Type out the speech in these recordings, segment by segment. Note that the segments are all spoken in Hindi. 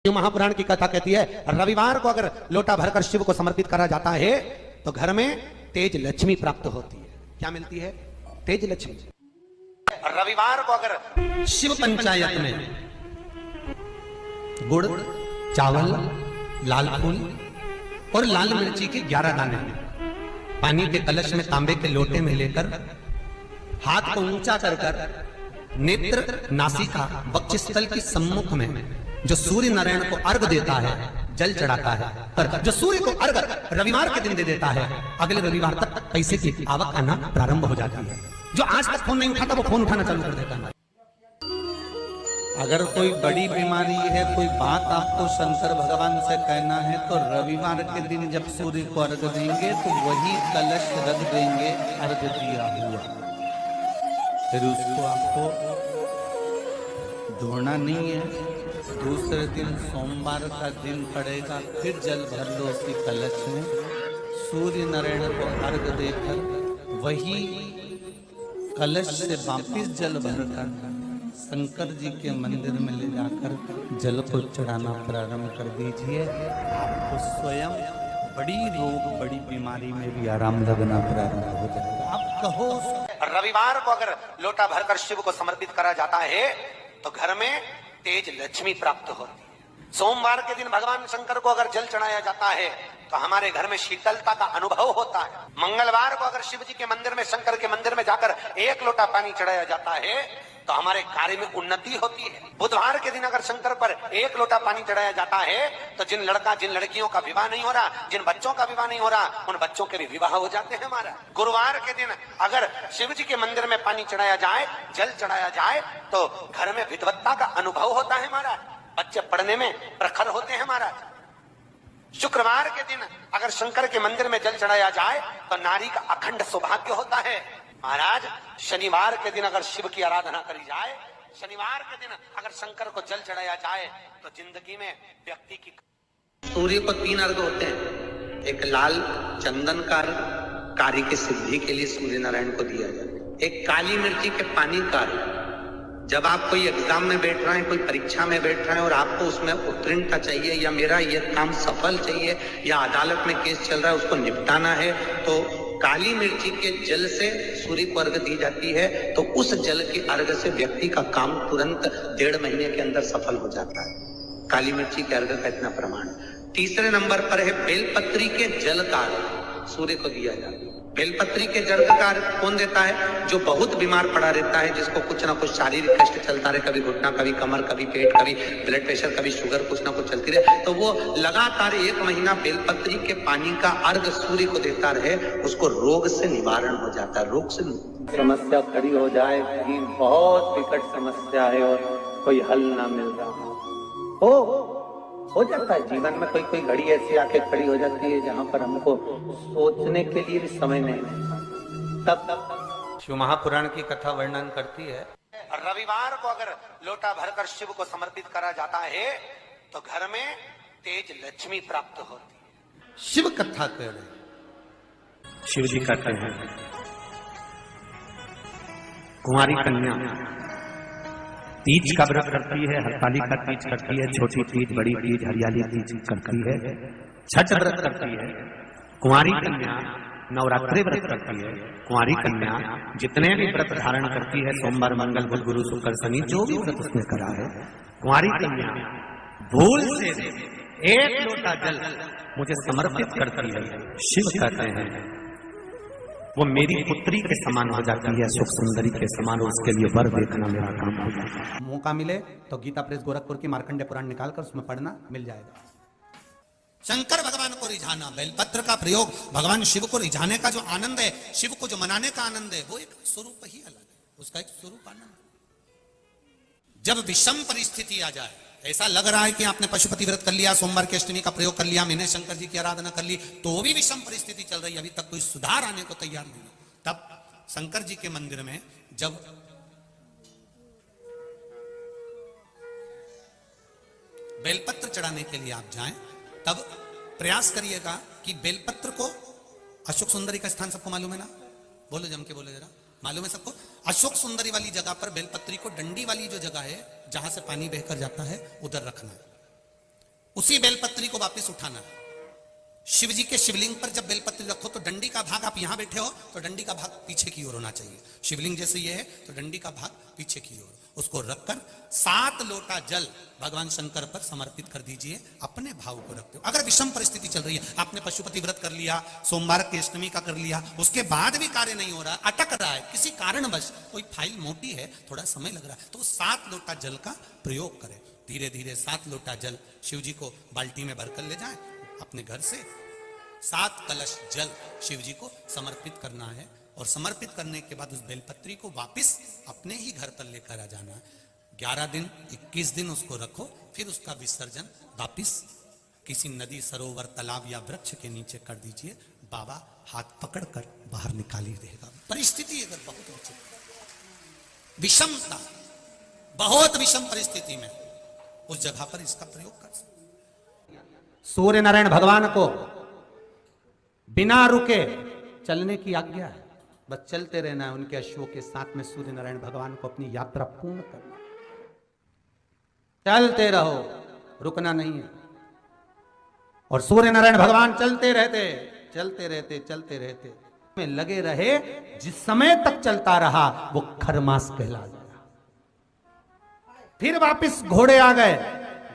महापुराण की कथा कहती है रविवार को अगर लोटा भरकर शिव को समर्पित करा जाता है तो घर में तेज लक्ष्मी प्राप्त होती है। क्या मिलती है? तेज लक्ष्मी। रविवार को अगर शिव पंचायत में गुड़, चावल, लाल फूल और लाल मिर्ची के 11 दाने पानी के कलश में तांबे के लोटे में लेकर हाथ को ऊंचा कर नेत्र, नासिका, वक्षस्थल की सम्मुख में जो सूर्य नारायण को अर्घ देता है, जल चढ़ाता है, पर जो सूर्य को अर्घ रविवार के दिन दे देता है, अगले रविवार तक पैसे की आवक आना प्रारंभ हो जाती है। जो आज तक फोन नहीं उठाता वो फोन उठाना चालू कर देता है। अगर कोई बड़ी बीमारी है, कोई बात आपको शंकर भगवान से कहना है, तो रविवार के दिन जब सूर्य को अर्घ देंगे तो वही कलश रख देंगे अर्घ दिया हुआ, फिर उसको आपको धोना नहीं है। दूसरे दिन सोमवार का दिन पड़ेगा, फिर जल भर लो उसी कलश में, सूर्य नारायण को अर्घ देकर वही कलश से वापिस जल भरकर शंकर जी के मंदिर में ले जाकर जल को चढ़ाना प्रारंभ कर दीजिए। आपको स्वयं बड़ी रोग, बड़ी बीमारी में भी आराम लगना प्रारंभ हो जाएगा। आप कहो रविवार को अगर लोटा भरकर शिव को समर्पित करा जाता है तो घर में तेज लक्ष्मी प्राप्त होती है। सोमवार के दिन भगवान शंकर को अगर जल चढ़ाया जाता है तो हमारे घर में शीतलता का अनुभव होता है। मंगलवार को अगर शिव जी के मंदिर में, शंकर के मंदिर में जाकर 1 लोटा पानी चढ़ाया जाता है तो हमारे कार्य में उन्नति होती है। बुधवार के दिन अगर शंकर पर 1 लोटा पानी चढ़ाया जाता है तो जिन लड़कियों का विवाह नहीं हो रहा, जिन बच्चों का विवाह नहीं हो रहा, उन बच्चों के भी विवाह हो जाते हैं हमारा। गुरुवार के दिन अगर शिव जी के मंदिर में पानी चढ़ाया जाए, जल चढ़ाया जाए तो घर में विद्वत्ता का अनुभव होता है हमारा, बच्चे पढ़ने में प्रखर होते हैं महाराज। शुक्रवार के दिन अगर शंकर के मंदिर में जल चढ़ाया जाए तो नारी का अखंड सौभाग्य होता है महाराज। शनिवार के दिन अगर शिव की आराधना करी जाए, शनिवार के दिन अगर शंकर को जल चढ़ाया जाए तो जिंदगी में व्यक्ति की। सूर्य को 3 अर्घ होते हैं। एक लाल चंदन का कार्य की सिद्धि के लिए सूर्य नारायण को दिया जाता है। एक काली मिर्ची के पानी का, जब आप कोई एग्जाम में बैठ रहे हैं, कोई परीक्षा में बैठ रहे हैं और आपको उसमें उत्तीर्णता चाहिए या मेरा ये काम सफल चाहिए या अदालत में केस चल रहा है उसको निपटाना है, तो काली मिर्ची के जल से सूर्य को अर्घ दी जाती है। तो उस जल के अर्घ से व्यक्ति का काम तुरंत 1.5 महीने के अंदर सफल हो जाता है। काली मिर्ची के अर्घ का इतना प्रमाण। तीसरे नंबर पर है बेलपत्री के जल का अर्घ सूर्य को दिया जाता है। बेलपत्री के जल का अर्घ कौन देता है? जो बहुत बीमार पड़ा रहता है, जिसको कुछ ना कुछ शारीरिक कष्ट चलता रहे, कभी घुटना, कभी कमर, कभी पेट, कभी ब्लड प्रेशर, कभी शुगर, कुछ ना कुछ चलती रहे, तो वो लगातार 1 महीना बेलपत्री के पानी का अर्घ सूर्य को देता रहे, उसको रोग से निवारण हो जाता है। रोग से समस्या खड़ी हो जाए, कहीं बहुत विकट समस्या है और कोई हल ना मिल रहा हो जाता है। जीवन में कोई घड़ी ऐसी आके खड़ी हो जाती है जहां पर हमको सोचने के लिए भी समय नहीं मिलता। तब शिव महापुराण की कथा वर्णन करती है रविवार को अगर लोटा भरकर शिव को समर्पित करा जाता है तो घर में तेज लक्ष्मी प्राप्त होती है। शिव कथा कर रहे शिव जी कहते हैं कुंवारी कन्या तीज का व्रत करती है, हरतालिका तीज करती है, छोटी तीज, बड़ी तीज, हरियाली तीज करती है, छठ व्रत करती है। कुंवारी कन्या नवरात्रि व्रत करती है। कुंवारी कन्या जितने भी व्रत धारण करती है, सोमवार, मंगल, बुध, गुरु, शुक्र, शनि, जो भी व्रत उसने करा है, कुंवारी कन्या भूल से 1 लोटा जल मुझे समर्पित करती है। शिव कहते हैं वो मेरी पुत्री के समान हो जाती है, सुख सुंदरी के समान, उसके लिए वर देखना मेरा काम हो जाता है। मौका मिले तो गीता प्रेस गोरखपुर की मार्कंडेय पुराण निकालकर उसमें पढ़ना मिल जाएगा। शंकर भगवान को रिझाना, बेलपत्र का प्रयोग भगवान शिव को रिझाने का जो आनंद है, शिव को जो मनाने का आनंद है, वो एक स्वरूप ही अलग है, उसका एक स्वरूप आनंद। जब विषम परिस्थिति आ जाए, ऐसा लग रहा है कि आपने पशुपति व्रत कर लिया, सोमवार की अष्टमी का प्रयोग कर लिया, मैंने शंकर जी की आराधना कर ली, तो भी विषम परिस्थिति चल रही है, अभी तक कोई सुधार आने को तैयार नहीं है, तब शंकर जी के मंदिर में जब बेलपत्र चढ़ाने के लिए आप जाएं, तब प्रयास करिएगा कि बेलपत्र को, अशोक सुंदरी का स्थान सबको मालूम है ना? बोलो, जम के बोलो जरा। मालूम है सबको? अशोक सुंदरी वाली जगह पर बेलपत्री को, डंडी वाली जो जगह है जहां से पानी बहकर जाता है, उधर रखना है। उसी बेलपत्री को वापस उठाना। शिव जी के शिवलिंग पर जब बेलपत्री रखो तो डंडी का भाग, आप यहां बैठे हो तो डंडी का भाग पीछे की ओर होना चाहिए। शिवलिंग जैसे ये है तो डंडी का भाग पीछे की ओर, उसको रखकर 7 लोटा जल भगवान शंकर पर समर्पित कर दीजिए। अपने भाव को रखते हो। अगर विषम परिस्थिति चल रही है, आपने पशुपति व्रत कर लिया, सोमवार की अष्टमी का कर लिया, उसके बाद भी कार्य नहीं हो रहा, अटक रहा है, किसी कारणवश कोई फाइल मोटी है, थोड़ा समय लग रहा है, तो 7 लोटा जल का प्रयोग करें। धीरे धीरे 7 लोटा जल शिव जी को बाल्टी में भरकर ले जाएं। अपने घर से 7 कलश जल शिव जी को समर्पित करना है और समर्पित करने के बाद उस बेलपत्री को वापस अपने ही घर पर लेकर आ जाना है। 11 दिन 21 दिन उसको रखो, फिर उसका विसर्जन वापिस किसी नदी, सरोवर, तालाब या वृक्ष के नीचे कर दीजिए। बाबा हाथ पकड़कर बाहर निकाल ही देगा। परिस्थिति अगर बहुत विषमता, बहुत विषम परिस्थिति में उस जगह पर इसका प्रयोग कर सकते। सूर्य नारायण भगवान को बिना रुके चलने की आज्ञा है, बस चलते रहना है। उनके अश्वों के साथ में सूर्य नारायण भगवान को अपनी यात्रा पूर्ण करना, चलते रहो, रुकना नहीं है। और सूर्य नारायण भगवान चलते रहते चलते रहते चलते रहते में लगे रहे। जिस समय तक चलता रहा वो खरमास कहला गया। फिर वापिस घोड़े आ गए,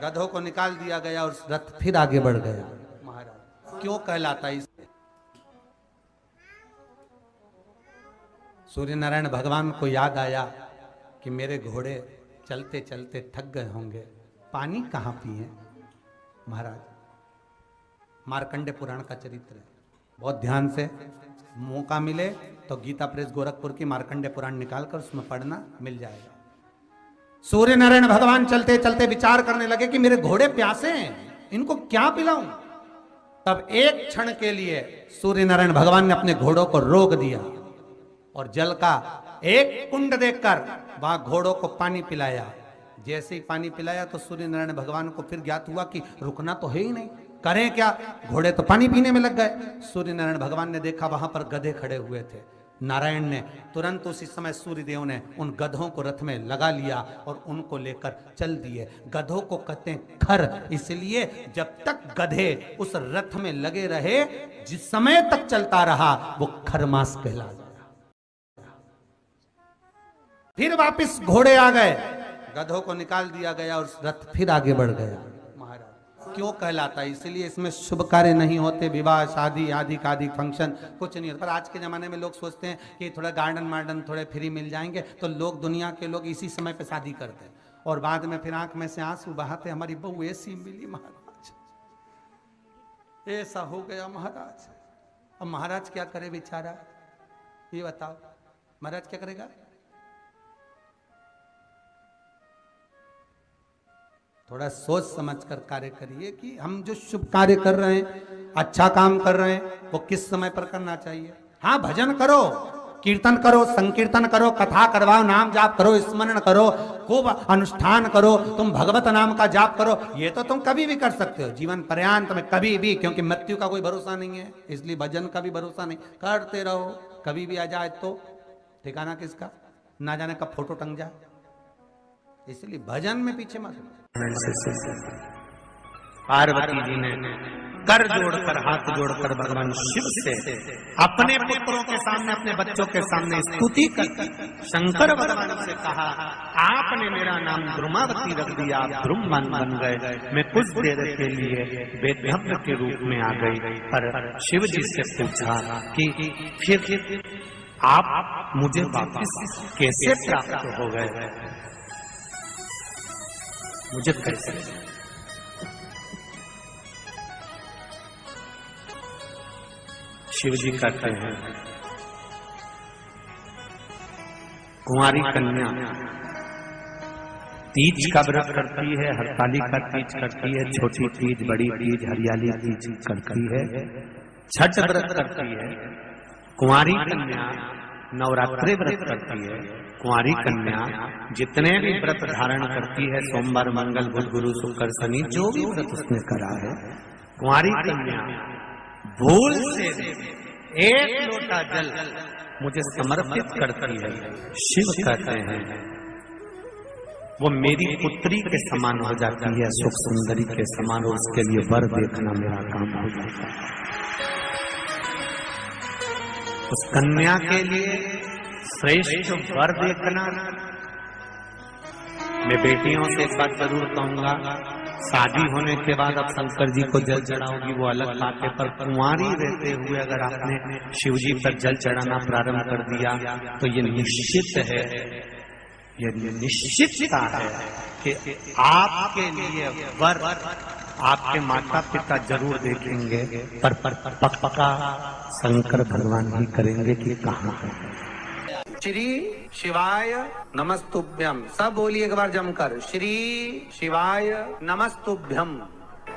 गधों को निकाल दिया गया और रथ फिर आगे बढ़ गया। महाराज क्यों कहलाता है? सूर्य नारायण भगवान को याद आया कि मेरे घोड़े चलते चलते थक गए होंगे, पानी कहां पिए। महाराज मार्कंडे पुराण का चरित्र है, बहुत ध्यान से मौका मिले तो गीता प्रेस गोरखपुर की मार्कंडे पुराण निकालकर उसमें पढ़ना, मिल जाएगा। सूर्य नारायण भगवान चलते चलते विचार करने लगे कि मेरे घोड़े प्यासे हैं, इनको क्या पिलाऊं। तब एक क्षण के लिए सूर्य नारायण भगवान ने अपने घोड़ों को रोक दिया और जल का एक कुंड देखकर वहां घोड़ों को पानी पिलाया। जैसे ही पानी पिलाया तो सूर्य नारायण भगवान को फिर ज्ञात हुआ कि रुकना तो है ही नहीं, करें क्या। घोड़े तो पानी पीने में लग गए। सूर्य नारायण भगवान ने देखा वहां पर गधे खड़े हुए थे। नारायण ने तुरंत उसी समय सूर्यदेव ने उन गधों को रथ में लगा लिया और उनको लेकर चल दिए। गधों को कहते हैं खर, इसलिए जब तक गधे उस रथ में लगे रहे, जिस समय तक चलता रहा वो खरमास कहला गया। फिर वापिस घोड़े आ गए, गधों को निकाल दिया गया और रथ फिर आगे बढ़ गया। महाराज क्यों कहलाता है? इसलिए इसमें शुभ कार्य नहीं होते, विवाह, शादी आदि का आदि फंक्शन कुछ नहीं होता। पर आज के जमाने में लोग सोचते हैं कि थोड़ा गार्डन वार्डन थोड़े फ्री मिल जाएंगे तो लोग, दुनिया के लोग इसी समय पे शादी करते हैं और बाद में फिर आंख में से आंसू बहाते, हमारी बहू ऐसी मिली महाराज, ऐसा हो गया महाराज। अब महाराज क्या करे बेचारा, ये बताओ महाराज क्या करेगा? थोड़ा सोच समझकर कार्य करिए कि हम जो शुभ कार्य कर रहे हैं, अच्छा काम कर रहे हैं, वो किस समय पर करना चाहिए। हाँ, भजन करो, कीर्तन करो, संकीर्तन करो, कथा करवाओ, नाम जाप करो, स्मरण करो, खूब अनुष्ठान करो, तुम भगवत नाम का जाप करो। ये तो तुम कभी भी कर सकते हो, जीवन पर्यांत में कभी भी, क्योंकि मृत्यु का कोई भरोसा नहीं है, इसलिए भजन का भी भरोसा नहीं। करते रहो, कभी भी आ जाए तो ठिकाना किसका, ना जाने कब फोटो टंग जाए, इसलिए भजन में पीछे मत। पार्वती जी ने कर जोड़कर, हाथ जोड़कर भगवान शिव से अपने पुत्रों के सामने, अपने बच्चों के सामने स्तुति कर शंकर भगवान से कहा, आपने मेरा नाम द्रुमावती रख दिया, आप द्रुमवन बन गए, मैं कुछ देर के लिए वेदभ्रम के रूप में आ गई। पर शिव जी से पूछा कि फिर आप मुझे वापस कैसे प्राप्त हो गए, मुझे कैसे? शिव जी कहते हैं, कुंवारी कन्या तीज का व्रत करती है, हरतालिका तीज करती है, छोटी तीज, बड़ी तीज, हरियाली तीज करती है, छठ व्रत करती है। कुंवारी कन्या नवरात्रि व्रत करती है। कुंवारी कन्या जितने भी व्रत धारण करती है, सोमवार, मंगल, बुध, गुरु, शुक्र, शनि, जो भी व्रत उसने करा है, कुंवारी कन्या भूल से 1 लोटा जल मुझे समर्पित करती है। शिव कहते हैं वो मेरी पुत्री के समान हो जाती है, सुख सुंदरी के समान, और उसके लिए वर देखना मेरा काम हो जाता है। उस कन्या के लिए श्रेष्ठ वर देखना। मैं बेटियों से एक बात जरूर कहूंगा, शादी होने के बाद अब शंकर जी को जल चढ़ाओगी वो अलग बात है, पर कुंवारी रहते हुए अगर आपने शिव जी पर जल चढ़ाना प्रारंभ कर दिया तो ये निश्चित है, ये निश्चितता है कि आपके लिए वर आपके माता पिता जरूर देखेंगे, पर पक्का शंकर भगवान ही करेंगे कि कहाँ है। श्री शिवाय नमस्तुभ्यम। सब बोलिए एक बार जमकर, श्री शिवाय नमस्तुभ्यम।